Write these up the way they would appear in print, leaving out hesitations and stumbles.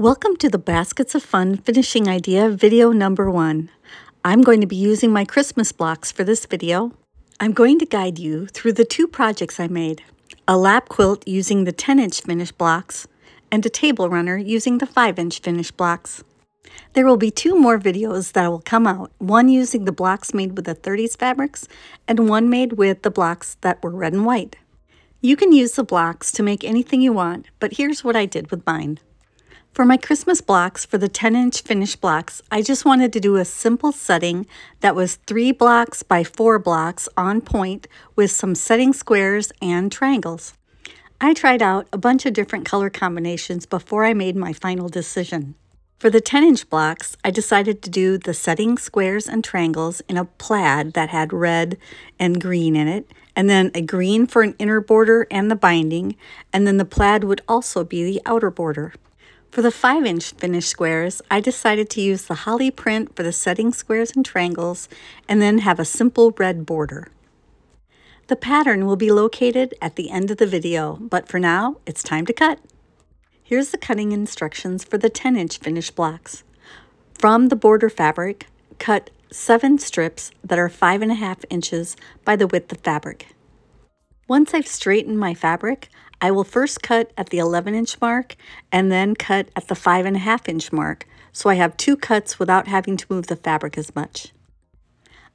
Welcome to the Baskets of Fun Finishing Idea video number 1. I'm going to be using my Christmas blocks for this video. I'm going to guide you through the two projects I made, a lap quilt using the 10-inch finish blocks and a table runner using the 5-inch finish blocks. There will be two more videos that will come out, one using the blocks made with the 30s fabrics and one made with the blocks that were red and white. You can use the blocks to make anything you want, but here's what I did with mine. For my Christmas blocks for the 10-inch finish blocks, I just wanted to do a simple setting that was 3 blocks by 4 blocks on point with some setting squares and triangles. I tried out a bunch of different color combinations before I made my final decision. For the 10-inch blocks, I decided to do the setting squares and triangles in a plaid that had red and green in it, and then a green for an inner border and the binding, and then the plaid would also be the outer border. For the 5-inch finish squares, I decided to use the holly print for the setting squares and triangles and then have a simple red border. The pattern will be located at the end of the video, but for now, it's time to cut. Here's the cutting instructions for the 10-inch finish blocks. From the border fabric, cut 7 strips that are 5.5 inches by the width of fabric. Once I've straightened my fabric, I will first cut at the 11-inch mark and then cut at the 5.5-inch mark, so I have 2 cuts without having to move the fabric as much.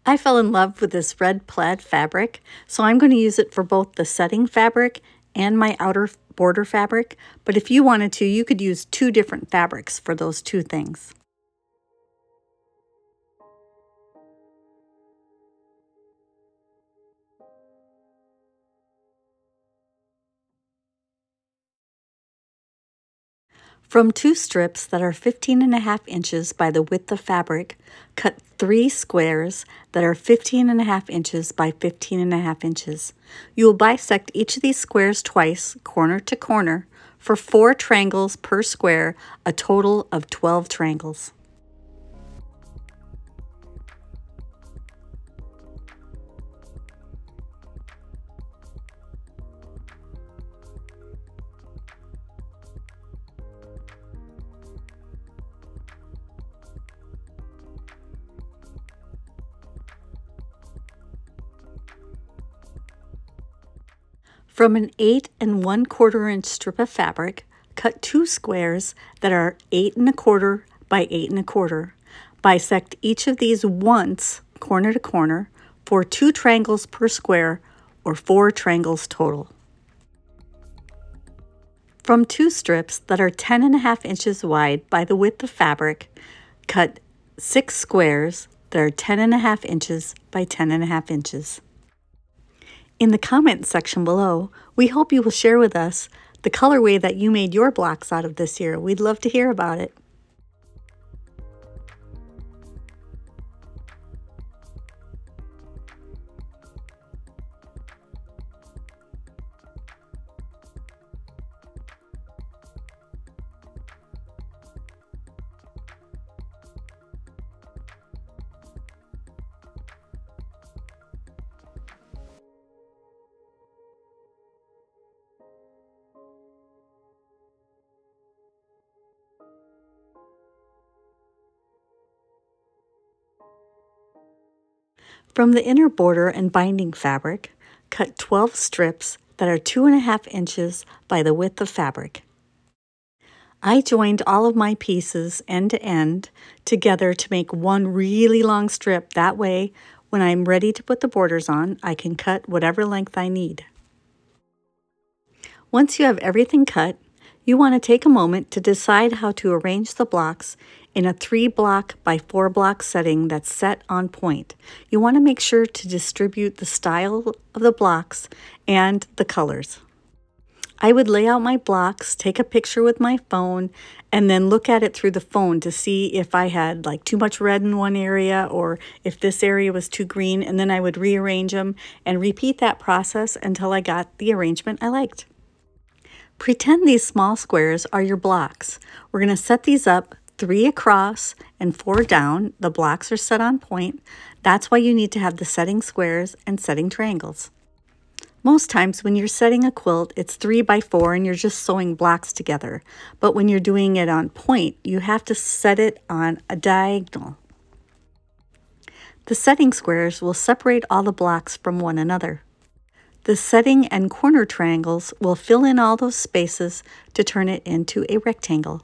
I fell in love with this red plaid fabric, so I'm going to use it for both the setting fabric and my outer border fabric, but if you wanted to, you could use 2 different fabrics for those 2 things. From 2 strips that are 15.5 inches by the width of fabric, cut 3 squares that are 15.5 inches by 15.5 inches. You will bisect each of these squares twice, corner to corner, for 4 triangles per square, a total of 12 triangles. From an 8 1/4 inch strip of fabric, cut 2 squares that are 8 1/4 by 8 1/4. Bisect each of these once, corner to corner, for 2 triangles per square, or 4 triangles total. From 2 strips that are 10.5 inches wide by the width of fabric, cut 6 squares that are 10.5 inches by 10.5 inches. In the comment section below, we hope you will share with us the colorway that you made your blocks out of this year. We'd love to hear about it. From the inner border and binding fabric, cut 12 strips that are 2.5 inches by the width of fabric. I joined all of my pieces end to end together to make one really long strip. That way, when I'm ready to put the borders on, I can cut whatever length I need. Once you have everything cut, you want to take a moment to decide how to arrange the blocks in a 3 block by 4 block setting that's set on point. You want to make sure to distribute the style of the blocks and the colors. I would lay out my blocks, take a picture with my phone, and then look at it through the phone to see if I had like too much red in one area or if this area was too green, and then I would rearrange them and repeat that process until I got the arrangement I liked. Pretend these small squares are your blocks. We're going to set these up 3 across and 4 down. The blocks are set on point. That's why you need to have the setting squares and setting triangles. Most times when you're setting a quilt, it's 3 by 4 and you're just sewing blocks together. But when you're doing it on point, you have to set it on a diagonal. The setting squares will separate all the blocks from one another. The setting and corner triangles will fill in all those spaces to turn it into a rectangle.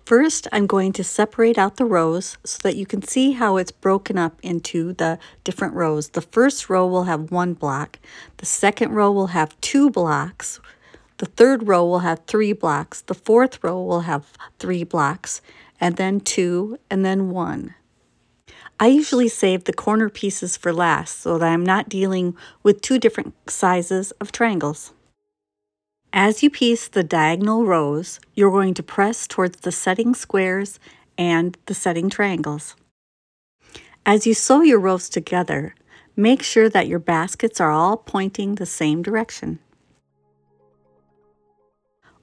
First, I'm going to separate out the rows so that you can see how it's broken up into the different rows. The first row will have 1 block. The second row will have 2 blocks. The third row will have 3 blocks. The fourth row will have 3 blocks, and then 2, and then 1. I usually save the corner pieces for last so that I'm not dealing with 2 different sizes of triangles. As you piece the diagonal rows, you're going to press towards the setting squares and the setting triangles. As you sew your rows together, make sure that your baskets are all pointing the same direction.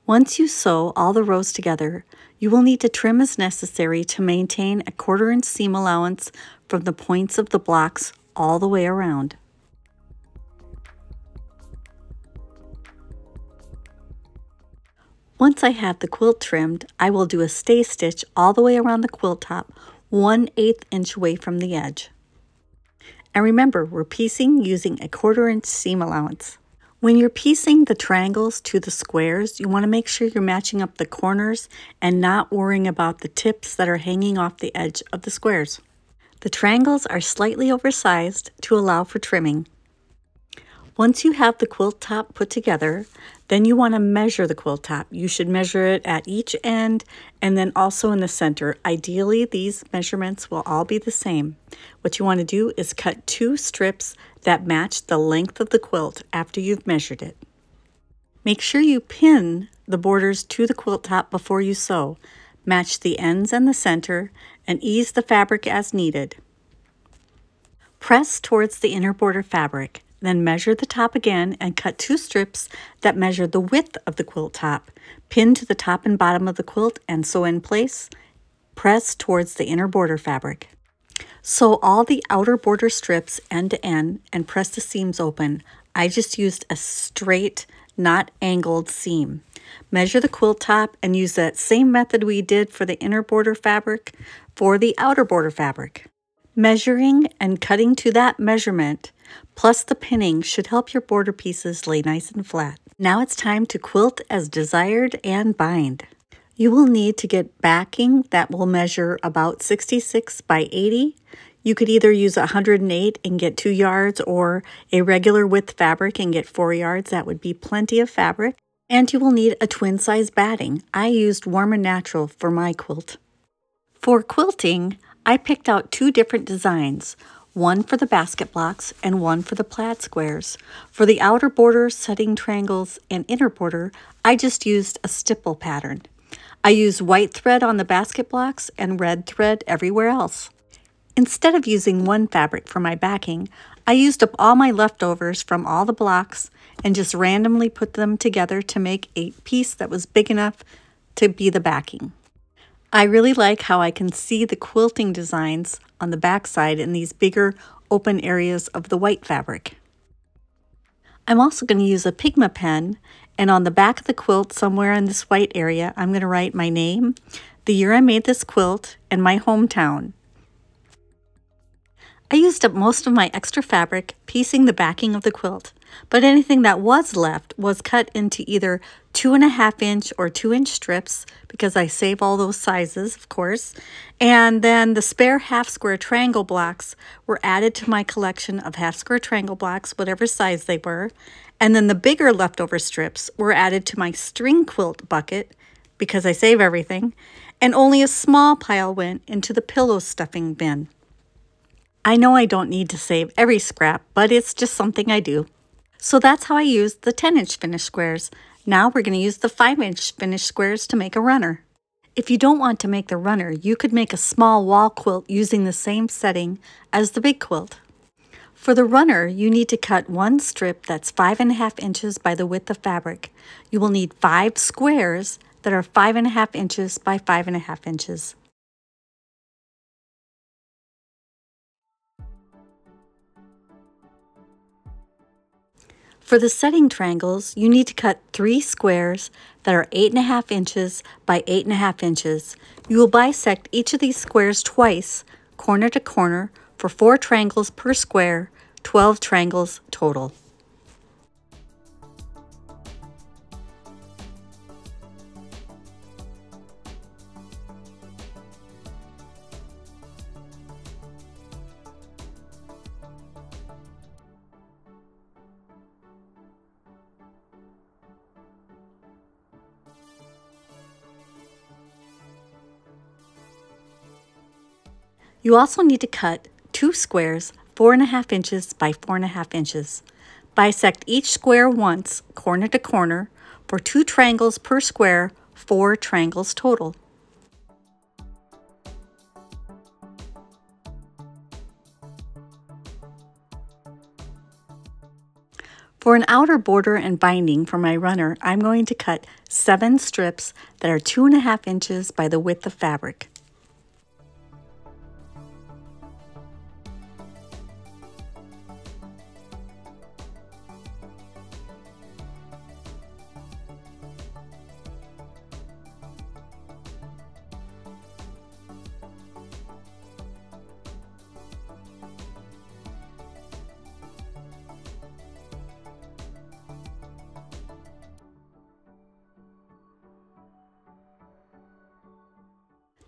Once you sew all the rows together, you will need to trim as necessary to maintain a 1/4 inch seam allowance from the points of the blocks all the way around. Once I have the quilt trimmed, I will do a stay stitch all the way around the quilt top, 1/8 inch away from the edge. And remember, we're piecing using a 1/4 inch seam allowance. When you're piecing the triangles to the squares, you want to make sure you're matching up the corners and not worrying about the tips that are hanging off the edge of the squares. The triangles are slightly oversized to allow for trimming. Once you have the quilt top put together, then you want to measure the quilt top. You should measure it at each end and then also in the center. Ideally, these measurements will all be the same. What you want to do is cut 2 strips that match the length of the quilt after you've measured it. Make sure you pin the borders to the quilt top before you sew. Match the ends and the center and ease the fabric as needed. Press towards the inner border fabric. Then measure the top again and cut 2 strips that measure the width of the quilt top. Pin to the top and bottom of the quilt and sew in place. Press towards the inner border fabric. Sew all the outer border strips end to end and press the seams open. I just used a straight, not angled seam. Measure the quilt top and use that same method we did for the inner border fabric for the outer border fabric. Measuring and cutting to that measurement plus the pinning should help your border pieces lay nice and flat. Now it's time to quilt as desired and bind. You will need to get backing that will measure about 66 by 80. You could either use 108 and get 2 yards or a regular width fabric and get 4 yards. That would be plenty of fabric. And you will need a twin size batting. I used Warm and Natural for my quilt. For quilting, I picked out 2 different designs, one for the basket blocks and one for the plaid squares. For the outer border, setting triangles, and inner border, I just used a stipple pattern. I used white thread on the basket blocks and red thread everywhere else. Instead of using one fabric for my backing, I used up all my leftovers from all the blocks and just randomly put them together to make a piece that was big enough to be the backing. I really like how I can see the quilting designs on the back side in these bigger open areas of the white fabric. I'm also going to use a Pigma pen, and on the back of the quilt somewhere in this white area, I'm going to write my name, the year I made this quilt, and my hometown. I used up most of my extra fabric piecing the backing of the quilt, but anything that was left was cut into either 2.5 inch or 2 inch strips because I save all those sizes, of course. And then the spare half square triangle blocks were added to my collection of half square triangle blocks, whatever size they were. And then the bigger leftover strips were added to my string quilt bucket because I save everything. And only a small pile went into the pillow stuffing bin. I know I don't need to save every scrap, but it's just something I do. So that's how I used the 10-inch finished squares. Now we're going to use the 5-inch finished squares to make a runner. If you don't want to make the runner, you could make a small wall quilt using the same setting as the big quilt. For the runner, you need to cut one strip that's 5.5 inches by the width of fabric. You will need 5 squares that are 5.5 inches by 5.5 inches. For the setting triangles, you need to cut 3 squares that are 8.5 inches by 8.5 inches. You will bisect each of these squares twice, corner to corner, for 4 triangles per square, 12 triangles total. You also need to cut 2 squares 4.5 inches by 4.5 inches. Bisect each square once, corner to corner, for 2 triangles per square, 4 triangles total. For an outer border and binding for my runner, I'm going to cut 7 strips that are 2.5 inches by the width of fabric.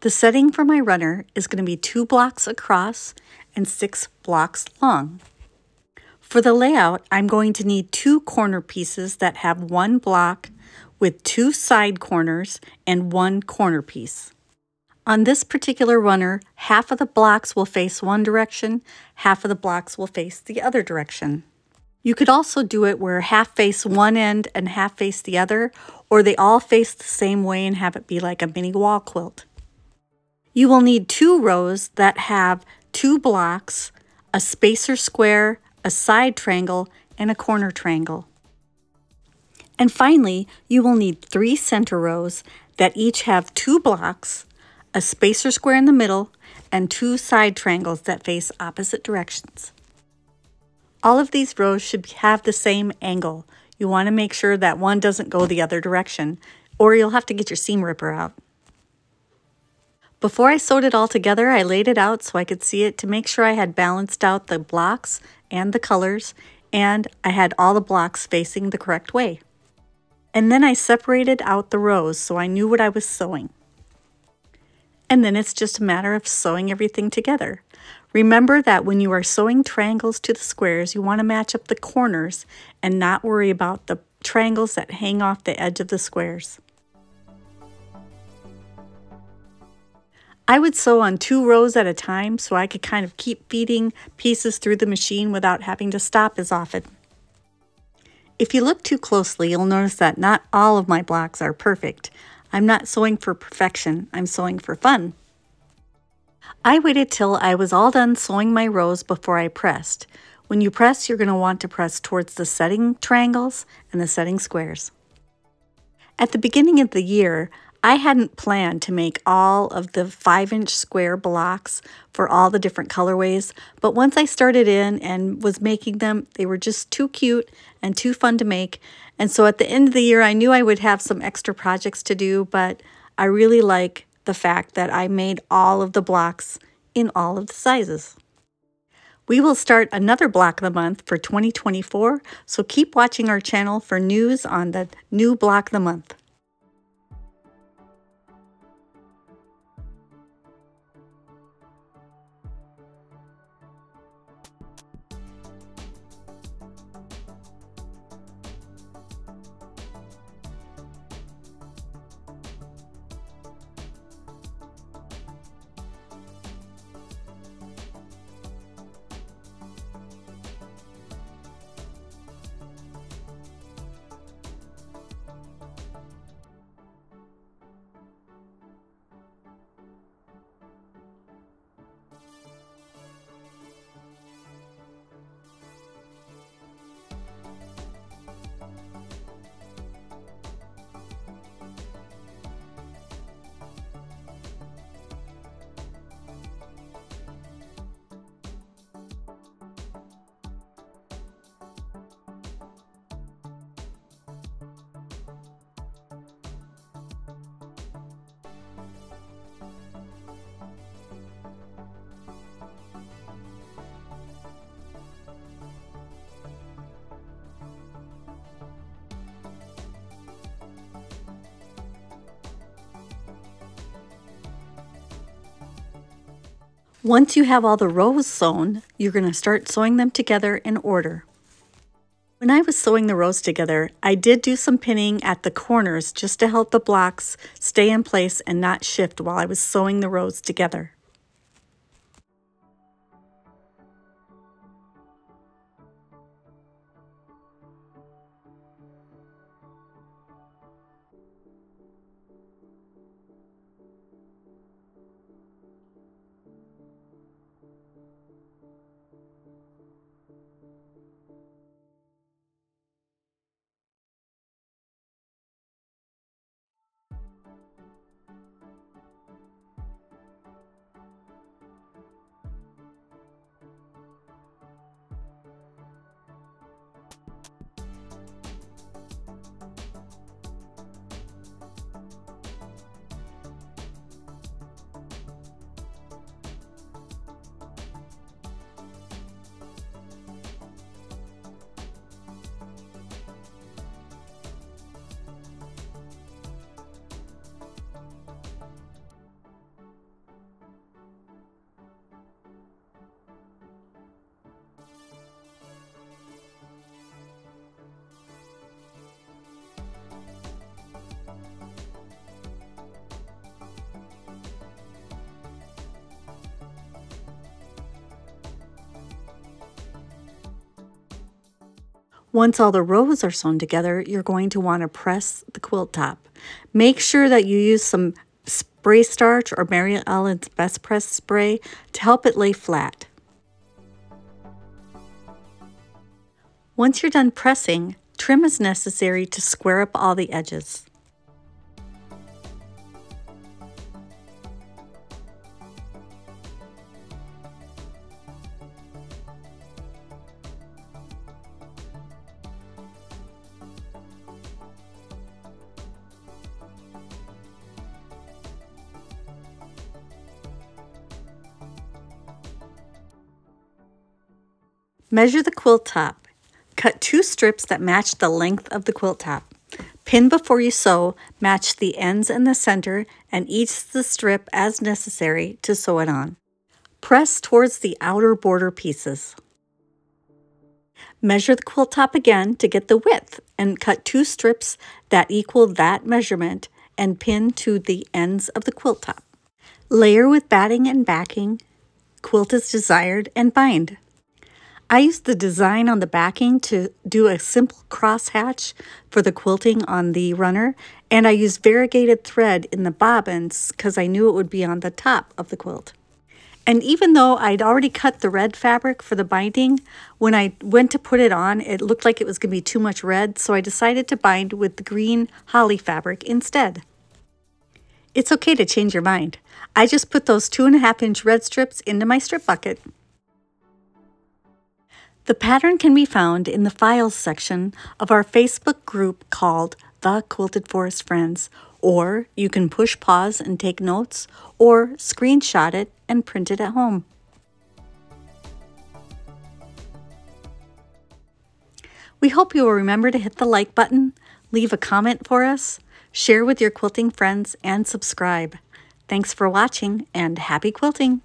The setting for my runner is going to be 2 blocks across and 6 blocks long. For the layout, I'm going to need 2 corner pieces that have 1 block with 2 side corners and 1 corner piece. On this particular runner, half of the blocks will face one direction, half of the blocks will face the other direction. You could also do it where half face one end and half face the other, or they all face the same way and have it be like a mini wall quilt. You will need 2 rows that have 2 blocks, a spacer square, a side triangle, and a corner triangle. And finally, you will need 3 center rows that each have 2 blocks, a spacer square in the middle, and 2 side triangles that face opposite directions. All of these rows should have the same angle. You want to make sure that one doesn't go the other direction, or you'll have to get your seam ripper out. Before I sewed it all together, I laid it out so I could see it to make sure I had balanced out the blocks and the colors, and I had all the blocks facing the correct way. And then I separated out the rows so I knew what I was sewing. And then it's just a matter of sewing everything together. Remember that when you are sewing triangles to the squares, you want to match up the corners and not worry about the triangles that hang off the edge of the squares. I would sew on 2 rows at a time so I could kind of keep feeding pieces through the machine without having to stop as often. If you look too closely, you'll notice that not all of my blocks are perfect. I'm not sewing for perfection, I'm sewing for fun. I waited till I was all done sewing my rows before I pressed. When you press, you're going to want to press towards the setting triangles and the setting squares. At the beginning of the year, I hadn't planned to make all of the 5-inch square blocks for all the different colorways, but once I started in and was making them, they were just too cute and too fun to make. And so at the end of the year, I knew I would have some extra projects to do, but I really like the fact that I made all of the blocks in all of the sizes. We will start another block of the month for 2024, so keep watching our channel for news on the new block of the month. Once you have all the rows sewn, you're going to start sewing them together in order. When I was sewing the rows together, I did do some pinning at the corners just to help the blocks stay in place and not shift while I was sewing the rows together. Once all the rows are sewn together, you're going to want to press the quilt top. Make sure that you use some spray starch or Mary Ellen's Best Press spray to help it lay flat. Once you're done pressing, trim is necessary to square up all the edges. Measure the quilt top. Cut 2 strips that match the length of the quilt top. Pin before you sew, match the ends and the center, and each the strip as necessary to sew it on. Press towards the outer border pieces. Measure the quilt top again to get the width and cut 2 strips that equal that measurement and pin to the ends of the quilt top. Layer with batting and backing, quilt as desired, and bind. I used the design on the backing to do a simple crosshatch for the quilting on the runner, and I used variegated thread in the bobbins because I knew it would be on the top of the quilt. And even though I'd already cut the red fabric for the binding, when I went to put it on, it looked like it was going to be too much red, so I decided to bind with the green holly fabric instead. It's okay to change your mind. I just put those 2.5-inch red strips into my strip bucket. The pattern can be found in the Files section of our Facebook group called The Quilted Forest Friends, or you can push pause and take notes, or screenshot it and print it at home. We hope you will remember to hit the like button, leave a comment for us, share with your quilting friends, and subscribe. Thanks for watching, and happy quilting!